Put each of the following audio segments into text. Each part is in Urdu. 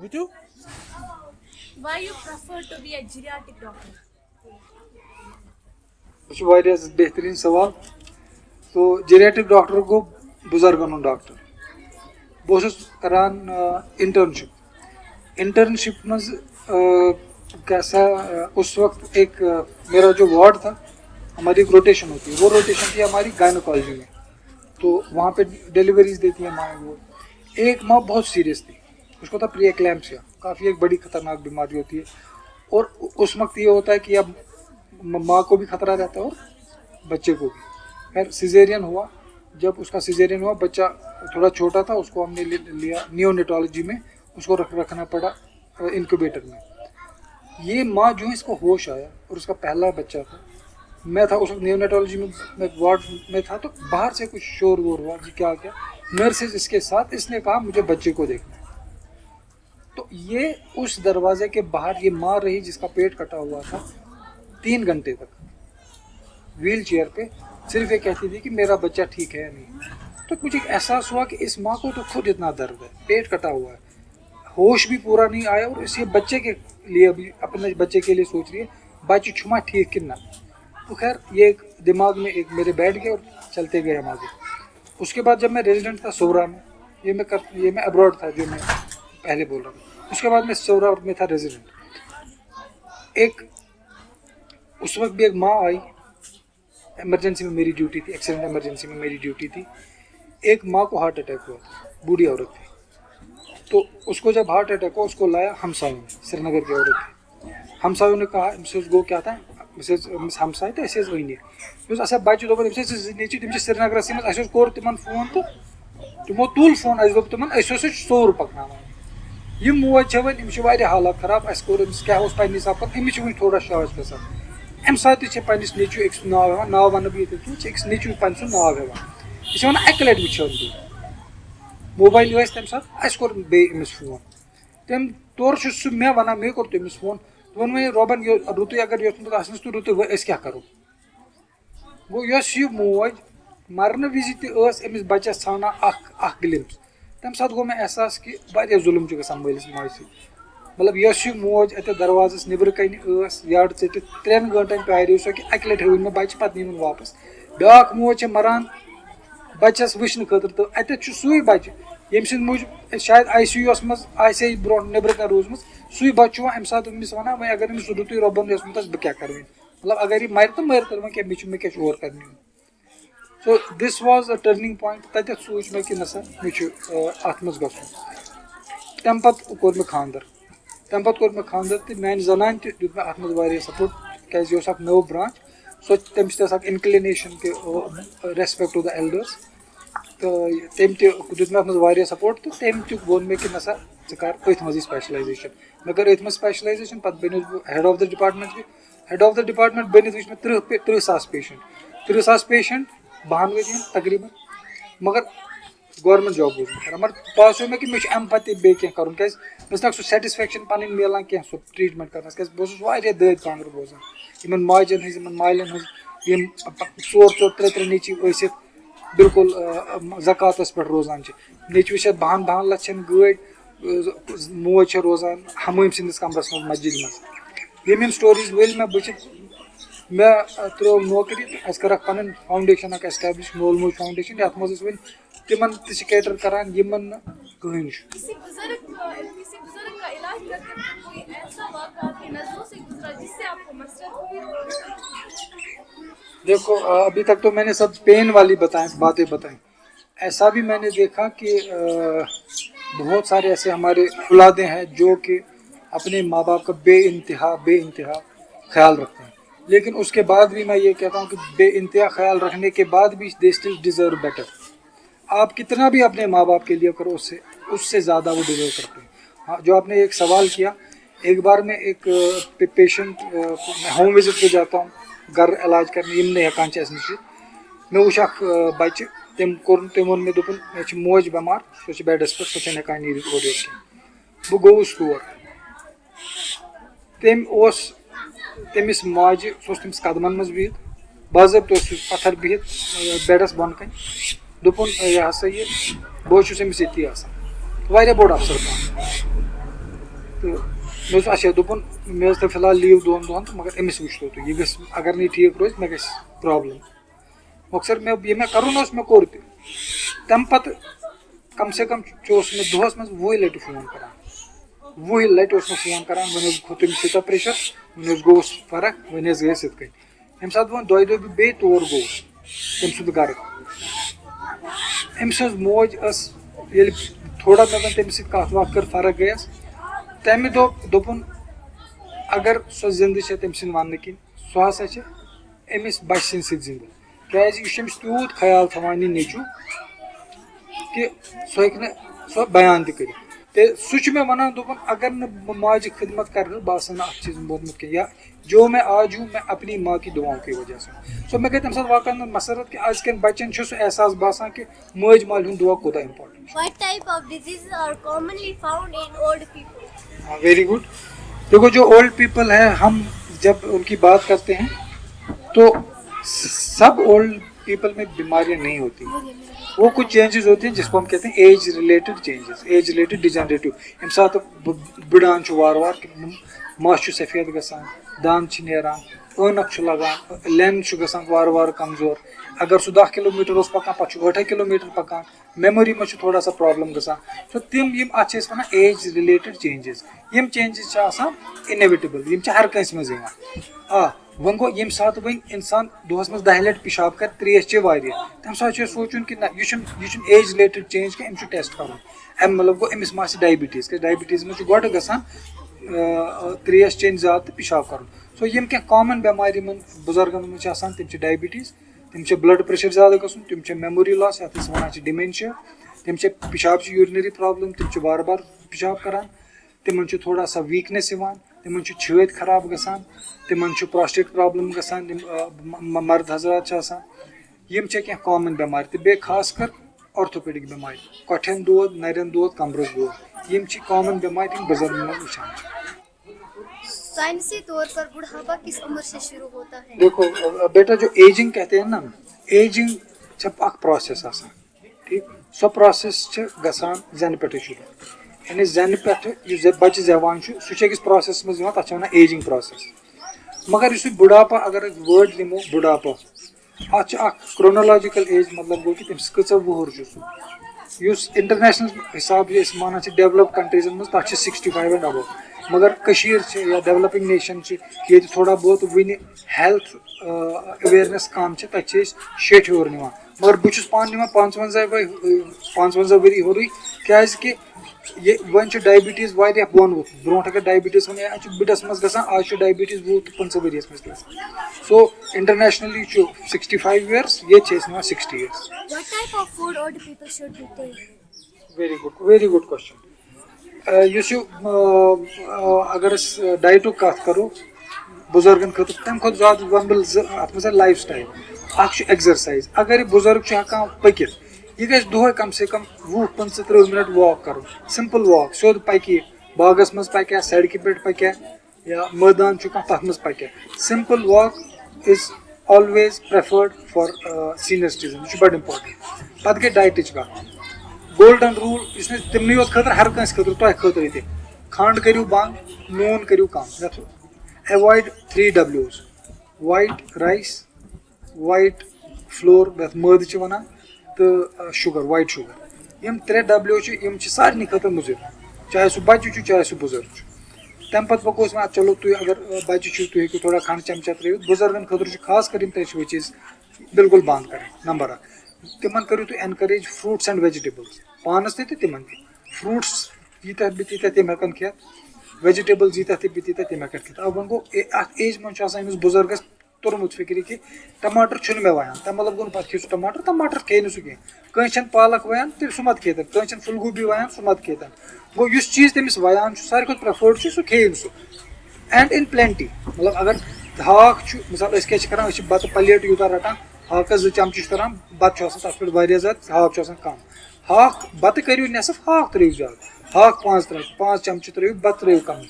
Would you? Why you prefer to be a geriatric doctor? یہ چھُ واریاہ بہتریٖن سوال. تو جیریٹرک ڈاکٹر گوٚو بُزرگن ہُنٛد ڈاکٹر. بہٕ اوسُس کران انٹرنشپ منٛز کیسا اس وقت ایک میرا جو وارڈ تھا ہماری ایک روٹیشن ہوتی ہے. وہ روٹیشن تھی ہماری گائنوکالوجی میں. تو وہاں پہ ڈیلیوریز دیتی ہیں ماں. وہ ایک ماں بہت سیریس تھی, اس کو تھا پری ایکلیمپسیا, کافی ایک بڑی خطرناک بیماری ہوتی ہے. اور اس وقت یہ ہوتا ہے کہ اب ماں کو بھی خطرہ رہتا ہے اور بچے کو بھی. خیر سیزیرین ہوا. جب اس کا سیزیرین ہوا, بچہ تھوڑا چھوٹا تھا, اس کو ہم نے لیا نیونیٹالوجی میں, اس کو رکھنا پڑا انکوبیٹر میں. یہ ماں جو ہے اس کو ہوش آیا اور اس کا پہلا بچہ تھا. میں تھا اس وقت نیونیٹالوجی میں وارڈ میں تھا. تو باہر سے کچھ شور وور ہوا جی کیا کیا, نرسز اس کے ساتھ. اس نے کہا مجھے بچے کو دیکھنا ہے. تو یہ اس دروازے کے باہر یہ ماں رہی جس کا پیٹ کٹا ہوا تھا 3 گھنٹے تک ویل چیئر پہ, صرف یہ کہتی تھی کہ میرا بچہ ٹھیک ہے یا نہیں. تو مجھے احساس ہوا کہ اس ماں کو تو خود اتنا درد ہے, پیٹ کٹا ہوا ہے, ہوش بھی پورا نہیں آیا, اور اس بچے کے لیے بھی اپنے بچے کے لیے سوچ رہی ہے بچہ چھما ٹھیک کن نہ. تو خیر یہ ایک دماغ میں ایک میرے بیٹھ گئے اور چلتے گئے ہم آگے. اس کے بعد جب میں ریزیڈنٹ تھا سورا میں, یہ میں ابراڈ تھا جو میں پہلے بول رہا ہوں. اس کے بعد میں سورا میں تھا ریزیڈنٹ. ایک اس وقت بھی ایک ماں آئی, ایمرجنسی میں میری ڈیوٹی تھی, ایکسیڈنٹ ایمرجنسی میں میری ڈیوٹی تھی. ایک ماں کو ہارٹ اٹیک ہوا تھا, بوڑھی عورت تھی. تو اس کو جب ہارٹ اٹیک ہوا اس کو لایا ہمسایوں نے, سری نگر کی عورت تھی. ہمسایوں نے کہا امس گو کیا تھا ہمسائے تو اَسہِ ؤنہِ یُس اَسہِ بَچہِ دوٚپُن أمِس نیٚچوۍ تِم چھِ سرینگرَسٕے منٛز. اَسہِ کوٚر تِمن فون تہٕ تِمو تُل فون, اَسہِ دوٚپ تِمن أسۍ اوس سور پَکناوان. یہِ موج چھےٚ وۄنۍ أمِس چھِ واریاہ حالات خراب. اَسہِ کوٚر أمِس کیٛاہ اوس پنٛنہِ حساب کَرُن, أمِس چھِ وٕنہِ تھوڑا شاش گژھان. اَمہِ ساتہٕ تہِ چھِ پنٛنِس نیٚچوۍ أکۍ سُنٛد ناو ہٮ۪وان, ناو وَنہٕ بہٕ ییٚتہِ کینٛہہ, چھِ أکِس نیٚچوۍ پنٛنہِ سُنٛد ناو ہٮ۪وان. یہِ چھِ وَنان اَکہِ لَٹہِ وٕچھو تُہۍ موبایل ٲسۍ تَمہِ ساتہٕ. اَسہِ کوٚر بیٚیہِ أمِس فون. تٔمۍ تورٕ چھُ سُہ مےٚ وَنان, مےٚ کوٚر تٔمِس فون. دوٚپُن وۄنۍ روبَن رُتُے اگر یوٚژمُت آسنَس تہٕ رُتُے أسۍ کیٛاہ کَرو. گوٚو یۄس یہِ موج مَرنہٕ وِزِ تہِ ٲس أمِس بَچَس ژھانٛڈان اَکھ گِلِمپٕس. تَمہِ ساتہٕ گوٚو مےٚ احساس کہِ واریاہ ظُلُم چھُ گژھان مٲلِس ماجہِ سۭتۍ. مطلب یۄس یہِ موج اَتٮ۪تھ دروازَس نیٚبرٕ کَنہِ ٲس یَڈ ژٔٹِتھ 3 گٲنٛٹَن پیٛاریو سۄ کہِ اَکہِ لَٹہِ ہٲوٕنۍ مےٚ بَچہِ پَتہٕ نیٖوٕن واپَس. بیٛاکھ موج چھےٚ مَران بَچَس وٕچھنہٕ خٲطرٕ, تہٕ اَتٮ۪تھ چھُ سُے بَچہِ ییٚمہِ سٕنٛدِ موٗجوٗب شاید آی سی یوٗ یَس منٛز آسہِ ہے برونٛٹھ نیٚبرٕ کَنۍ روٗزمٕژ. سُے بَچہِ چھُ وۄنۍ اَمہِ ساتہٕ أمِس وَنان وۄنۍ اگر أمِس رُتُے رۄبَن یوٚژمُت آسہِ بہٕ کیٛاہ کَرٕ وۄنۍ, مطلب اگر یہِ مَرِ تہٕ مَرِ تیٚلہِ وۄنۍ کیٛاہ مےٚ کیٛاہ چھُ اور کَرنہِ یُن. سو دِس واز اَ ٹٔرنِنٛگ پویِنٛٹ. تَتٮ۪تھ سوٗنٛچ مےٚ کہِ نہ سا مےٚ چھُ اَتھ منٛز گژھُن. تَمہِ پَتہٕ کوٚر مےٚ خانٛدَر. تہٕ میٛانہِ زَنانہِ تہِ دیُت مےٚ اَتھ منٛز واریاہ سپوٹ, کیٛازِ یہِ اوس اَکھ نٔو برٛانچ. تٔمِس تہِ ٲس اَکھ اِنکلِنیشَن کہِ رٮ۪سپٮ۪کٹ ٹُو دَ ایلڈٲرٕس. تہٕ تٔمۍ تہِ دیُت مےٚ اَتھ منٛز واریاہ سپوٹ. تہٕ تٔمۍ تہِ ووٚن مےٚ کہِ نہ سا ژٕ کَر أتھۍ منٛزٕے سٕپیشلایزیشَن. مےٚ کٔر أتھۍ منٛز سٕپیشلایزیشَن. پَتہٕ بٔنِس بہٕ ہٮ۪ڈ آف دَ ڈِپاٹمٮ۪نٛٹ تہِ. ہٮ۪ڈ آف دَ ڈِپاٹمٮ۪نٛٹ بٔنِتھ وٕچھ مےٚ 30,000 پیشَنٹ. 30,000 پیشَنٹ 12 ؤرۍیَن تقریٖباً, مگر گورمٮ۪نٛٹ جاب اوسُس بہٕ کَران. مگر باسیو مےٚ کہِ مےٚ چھُ اَمہِ پَتہٕ تہِ بیٚیہِ کینٛہہ کَرُن, کیٛازِ مےٚ ٲس نہٕ سُہ سیٹِسفیکشَن پَنٕنۍ میلان کینٛہہ سُہ ٹرٛیٖٹمٮ۪نٛٹ کَرنَس. کیٛازِ بہٕ اوسُس واریاہ دٲدۍ کانٛگرٕ بوزان یِمَن ماجَن ہٕنٛز یِمَن مالٮ۪ن ہٕنٛز, یِم 4 3 نیٚچوۍ ٲسِتھ بِلکُل زکاتَس پٮ۪ٹھ روزان چھِ. نیٚچوِس چھےٚ 10 لَچھَن گٲڑۍ, موج چھےٚ روزان ہَمٲمۍ سٕنٛدِس کَمرَس منٛز مسجِد منٛز. یِم سٹوریٖز ؤلۍ مےٚ وٕچھِتھ مےٚ ترٛٲو نوکری. اَسہِ کٔر اَکھ پَنٕنۍ فاوُنٛڈیشَن اَکھ اٮ۪سٹیبلِش, مول موج فاوُنٛڈیشَن, یَتھ منٛز أسۍ وۄنۍ تِمن تہِ چھِ کیٹر کَران یِمن نہٕ کٕہٕنۍ چھُ. دیکھو ابھی تک تو میں نے سب پین والی باتیں بتائیں. ایسا بھی میں نے دیکھا کہ بہت سارے ایسے ہمارے اولادیں ہیں جو کہ اپنے ماں باپ کا بے انتہا خیال رکھتے ہیں. لیکن اس کے بعد بھی میں یہ کہتا ہوں کہ بے انتہا خیال رکھنے کے بعد بھی دے اسٹل ڈیزرو بیٹر. آپ کتنا بھی اپنے ماں باپ کے لیے کرو اس سے زیادہ وہ ڈیزرو کرتے ہیں. ہاں, جو آپ نے ایک سوال کیا, ایک بار میں ایک پیشنٹ میں ہوم وزٹ پہ جاتا ہوں گھر علاج کرنے, یم نے ہیٚکان چھِ اَسہِ نِش مےٚ وٕچھ اَکھ بَچہِ, تٔمۍ ووٚن مےٚ دوٚپُن مےٚ چھِ موج بٮ۪مار, سۄ چھِ بیڈَس پٮ۪ٹھ, سۄ چھَنہٕ ہیٚکان نیٖرِتھ اورٕ یورٕ کینٛہہ. بہٕ گوٚوُس تور. تٔمۍ اوس تٔمِس ماجہِ, سُہ اوس تٔمِس قدمَن منٛز بِہِتھ, باضٲبطہٕ اوس سُہ پتھر بِہِتھ بیڈس بۄن کَنۍ دوٚپُن یہِ ہسا یہِ بہٕ چھُس أمِس ییٚتی آسان واریاہ بوٚڑ افسر پانہٕ تہٕ مےٚ اوس اچھا دوٚپُن مےٚ ٲس تۄہہِ فِلحال لیٖو 2 دۄہن تہٕ مگر أمِس وٕچھتو تُہۍ یہِ گژھِ اگر نہٕ یہِ ٹھیٖک روزِ مےٚ گژھِ پرابلم مۄخصر یہِ مےٚ کَرُن اوس مےٚ کوٚر تہِ تَمہِ پتہٕ کم سے کم اوس مےٚ دۄہس منٛز 20 لٹہِ فون کران 20 لٹہِ اوس مےٚ فون کران وۄنۍ حظ کھوٚت تٔمِس یوٗتاہ پریشر وۄنۍ حظ گوٚوُس فرق وۄنۍ حظ گٔیَس یِتھ کٔنۍ ییٚمہِ ساتہٕ وۄنۍ 2 دۄہ بہٕ بیٚیہِ تور گوٚوُس تٔمۍ سُنٛد گرٕ أمۍ سٕنٛز موج ٲس ییٚلہِ تھوڑا مےٚ وۄنۍ تٔمِس سۭتۍ کَتھ وَتھ کٔر فرق گٔیَس تَمہِ دوٚپُن اگر سۄ زِندٕ چھےٚ تٔمۍ سٕنٛدۍ وَننہٕ کِنۍ سۄ ہسا چھِ أمِس بچہِ سٕنٛدۍ سۭتۍ زِندٕ کیازِ یہِ چھُ أمِس تیوٗت خیال تھاوان یہِ نیٚچوٗ کہِ سُہ ہیٚکہِ نہٕ سۄ بیان تہِ کٔرِتھ تہٕ سُہ چھُ مےٚ وَنان دوٚپُن اگر نہٕ بہٕ ماجہِ خدمت کَرٕ بہٕ آسہٕ نہٕ اَتھ چیٖزَن ووتمُت کینٛہہ یا جو میں آج ہوں میں اپنی ماں کی دعاؤں کی وجہ سے سو مےٚ گٔے تَمہِ ساتہٕ واقعن منٛز مسرت کہِ أزکٮ۪ن بَچَن چھُ سُہ احساس باسان کہِ مٲج ماجہِ ہُنٛد دُعا کوٗتاہ اِمپاٹنٹ چھُ What type of diseases are commonly found in old people? Very good دیکھو جو اولڈ پیپل ہے ہم جب ان کی بات کرتے ہیں تو سب اولڈ پیپل میں بیماریاں نہیں ہوتی وہ کچھ چینجز ہوتے ہیں جس کو ہم کہتے ہیں age related changes age related degenerative ییٚمہِ ساتہٕ بٕڑان چھُ وارٕ وارٕ مَس چھُ سفید گژھان دَنٛد چھِ نیران عٲنَکھ چھُ لگان لینٕس چھُ گژھان وارٕ وارٕ کمزور اگر سُہ 10 کِلوٗمیٖٹر اوس پَکان پَتہٕ چھُ 8 کِلوٗمیٖٹر پَکان میموری منٛز چھُ تھوڑا سا پرابلم گژھان سو تِم یِم اَتھ چھِ أسۍ وَنان ایج رِلیٹڈ چینجز یِم چینجز چھِ آسان اِنِوِٹیبٕل یِم چھِ ہر کٲنٛسہِ منٛز یِوان وۄنۍ گوٚو ییٚمہِ ساتہٕ وۄنۍ اِنسان دۄہس منٛز 10 لٹہِ پِشاب کَرِ ترٛیش چے واریاہ تَمہِ ساتہٕ چھُ اَسہِ سونٛچُن کہِ نہ یہِ چھُنہٕ ایج رِلیٹڈ چینج کینٛہہ أمِس چھُ ٹیسٹ کَرُن اَمہِ مطلب گوٚو أمِس ما آسہِ ڈایبِٹیٖز کیازِ ڈایبِٹیٖز منٛز چھُ گۄڈٕ گژھان ترٛیش چیٚنۍ زیادٕ تہٕ پِشاب کَرُن سو یِم کینٛہہ کامَن بٮ۪مارِ یِمن بُزرگن منٛز چھِ آسان تِم چھِ ڈایبِٹیٖز تِم چھِ بٕلڈ پریشر زیادٕ گژھُن تِم چھِ میموری لاس یَتھ أسۍ وَنان چھِ ڈِمینشیا تِم چھِ پِشاب چھِ یوٗرنٔری پرابلم تِم چھِ بار بار پِشاب کران تِمن چھُ تھوڑا سا ویٖکنیس یِوان تِمن چھُ چھٲتۍ خراب گژھان تِمن چھُ پراسٹیٹ پرابلم گژھان یِم مرد حضرات چھِ آسان یِم چھِ کینٛہہ کامن بٮ۪مارِ تہٕ بیٚیہِ خاص کر آرتھوپیڈِک بٮ۪مارِ کۄٹھٮ۪ن دود نرٮ۪ن دود کمرس دود یِم چھِ کامن بٮ۪مارِ یِم بُزرگن منٛز وٕچھان چھِ سائنسی طور پر بڑھاپا کس عمر سے شروع ہوتا ہے؟ دیکھو بیٹا جو ایجنگ کہتے ہیں نا ایجنگ چھِ اکھ پروسیس آسان ٹھیٖک سۄ پروسیس چھِ گژھان زٮ۪نہٕ پٮ۪ٹھٕے شروٗع یعنی زٮ۪نہٕ پٮ۪ٹھٕ یُس بچہِ زٮ۪وان چھُ سُہ چھُ أکِس پروسیسس منٛز یِوان تتھ چھِ ونان ایجنگ پروسیس مگر یُس یہِ بُڑاپا اگر أسۍ وٲڈ نِمو بُڑاپا اتھ چھِ اکھ کرونولاجِکل ایج مطلب گوٚو کہِ تٔمِس کۭژاہ وُہُر چھُ سُہ یُس انٹرنیشنل حساب یہِ أسۍ مانان چھِ ڈیولپ کنٹریٖزن منٛز تتھ چھِ 65 اینڈ ابو مگر کٔشیٖر چھِ یا ڈیولپنگ نیشن چھِ ییٚتہِ تھوڑا بہت وُنہِ ہیلتھ اویرنیس کم چھِ تتہِ چھِ أسۍ 60 ہیوٚر نِوان مگر بہٕ چھُس پانہٕ نِوان 55 ؤری ہیوٚرُے کیازِ کہِ یہِ وۄنۍ چھُ ڈایبِٹیٖز واریاہ بۄن ووٚتھمُت برونٛٹھ اگر ڈایبِٹیٖز وَنہِ اَتھ چھُ بٕڈَس منٛز گژھان آز چھُ ڈایبِٹیٖز 20 تہٕ 25 ؤرِیَس منٛز تہِ گژھان سو انٹرنیشنلی چھُ 65 years ییٚتہِ چھِ أسۍ نِوان 60 years. What type of food old people should be take? Very good question. یُس یہِ اگر أسۍ ڈایٹُک کَتھ کَرو بُزرگن خٲطرٕ تَمہِ کھۄتہٕ زیادٕ وَنہٕ بہٕ اَتھ منٛز لایف سٹایل اکھ چھُ ایٚگزرسایز اگر یہِ بُزرگ چھُ ہٮ۪کان پٔکِتھ یہِ گژھِ دۄہے کم سے کم 20-25-30 مِنٹ واک کَرُن سمپل واک سیوٚد پَکہِ یہِ باغس منٛز پَکہِ ہا سڑکہِ پٮ۪ٹھ پَکہِ ہا یا مٲدان چھُ کانٛہہ تَتھ منٛز پَکہِ ہا simple walk is always preferred for senior citizen یہِ چھُ بَڑٕ اِمپاٹنٹ پَتہٕ گٔے ڈایٹٕچ کَتھ گولڈن روٗل یُس نہٕ تِمنٕے یوت خٲطرٕ ہر کٲنٛسہِ خٲطرٕ تۄہہِ خٲطرٕ تہِ کھنٛڈ کٔرِو بنٛد نوٗن کٔرِو کم یَتھ avoid 3 Ws white rice white flour یَتھ مٲدٕ چھِ وَنان تہٕ شُگر وایٹ شُگر یِم 3 W چھِ یِم چھِ سارنٕے خٲطرٕ مُضِر چاہے سُہ بَچہِ چھُ چاہے سُہ بُزرگ چھُ تَمہِ پَتہٕ پَکو أسۍ وۄنۍ چلو تُہۍ اگر بَچہِ چھُو تُہۍ ہیٚکِو تھوڑا کھنٛڈ چَمچا ترٛٲوِتھ بُزرگن خٲطرٕ چھُ خاص کر یِم ترٛیشوَے چیٖز بِلکُل بنٛد کَرٕنۍ نمبر 1 تِمن کٔرِو تُہۍ اٮ۪نکریج فروٗٹس اینڈ ویجِٹیبٕلز پانَس تہِ تہٕ تِمن تہِ فروٗٹس ییٖتیاہ بہٕ تیٖتیاہ تِم ہٮ۪کن کھٮ۪تھ ویجِٹیبٕلز ییٖتیاہ تہِ بہٕ تیٖتیاہ تِم ہٮ۪کن کھٮ۪تھ وۄنۍ گوٚو اَتھ ایج منٛز چھُ آسان أمِس بُزرگس توٚرمُت فِکرِ کہِ ٹماٹر چھُنہٕ مےٚ وَیان تَمہِ مطلب گوٚو نہٕ پَتہٕ کھیٚیہِ سُہ ٹماٹر کھیٚیہِ نہٕ سُہ کینٛہہ کٲنٛسہِ چھَنہٕ پالک وَیان تیٚلہِ سُہ مت کھیٚتن کٲنٛسہِ چھَنہٕ پھُل گوٗبی وَیان سُہ مت کھیٚتن گوٚو یُس چیٖز تٔمِس وَیان چھُ ساروی کھۄتہٕ پریفٲرڈ چھُ سُہ کھیٚیہِ نہٕ سُہ اینڈ اِن پلینٹی مطلب اگر ہاکھ چھُ مِثال أسۍ کیاہ چھِ کران أسۍ چھِ بَتہٕ پَلیٹ یوٗتاہ رَٹان ہاکَس 2 چمچہٕ چھِ تران بَتہٕ چھُ آسان تَتھ پٮ۪ٹھ واریاہ زیادٕ ہاکھ چھُ آسان کَم ہاکھ بَتہٕ کٔرِو نٮ۪صٕف ہاکھ ترٛٲیِو زیادٕ ہاکھ 5 چمچہٕ ترٛٲیِو بَتہٕ ترٛٲیِو کَم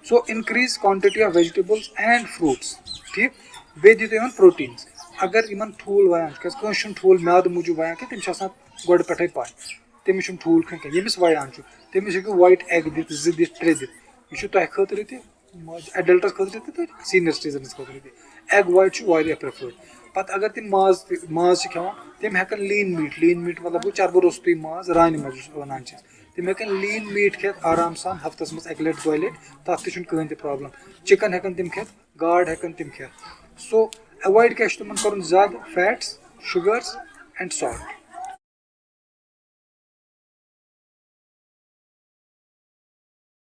so increase quantity of vegetables and fruits ٹھیٖک بیٚیہِ دِیِو تُہۍ یِمن پروٹیٖنز اگر یِمن ٹھوٗل وایان چھُ کیٛازِ کٲنٛسہِ چھُنہٕ ٹھوٗل میادٕ موٗجوٗب وایان کینٛہہ تٔمِس چھِ آسان گۄڈٕ پٮ۪ٹھَے پاے تٔمِس چھُنہٕ ٹھوٗل کھیوٚن کینٛہہ ییٚمِس وایان چھُ تٔمِس ہیٚکِو وایِٹ ایگ دِتھ 2 دِتھ 3 دِتھ یہِ چھُ تۄہہِ خٲطرٕ تہِ ایڈلٹس خٲطرٕ تہِ تہٕ سیٖنیر سِٹیٖزنس خٲطرٕ تہِ ایگ وایِٹ چھُ واریاہ پرٛیفٲرڈ پَتہٕ اگر تِم ماز چھِ کھٮ۪وان تِم ہٮ۪کن لیٖن میٖٹ مطلب گوٚو چربہٕ روٚستُے ماز رانہِ منٛز یُس وَنان چھِ تِم ہٮ۪کن لیٖن میٖٹ کھٮ۪تھ آرام سان ہفتس منٛز 1 لَٹہِ 2 لَٹہِ تَتھ تہِ چھُنہٕ کٕہٕنۍ تہِ پرٛابلم چِکن ہٮ۪کن تِم کھٮ۪تھ گاڈ ہٮ۪کن تِم کھٮ۪تھ سو ایوایڈ کیٛاہ چھُ تِمن کَرُن زیادٕ فیٹٕس شُگٲرٕس اینڈ سالٹ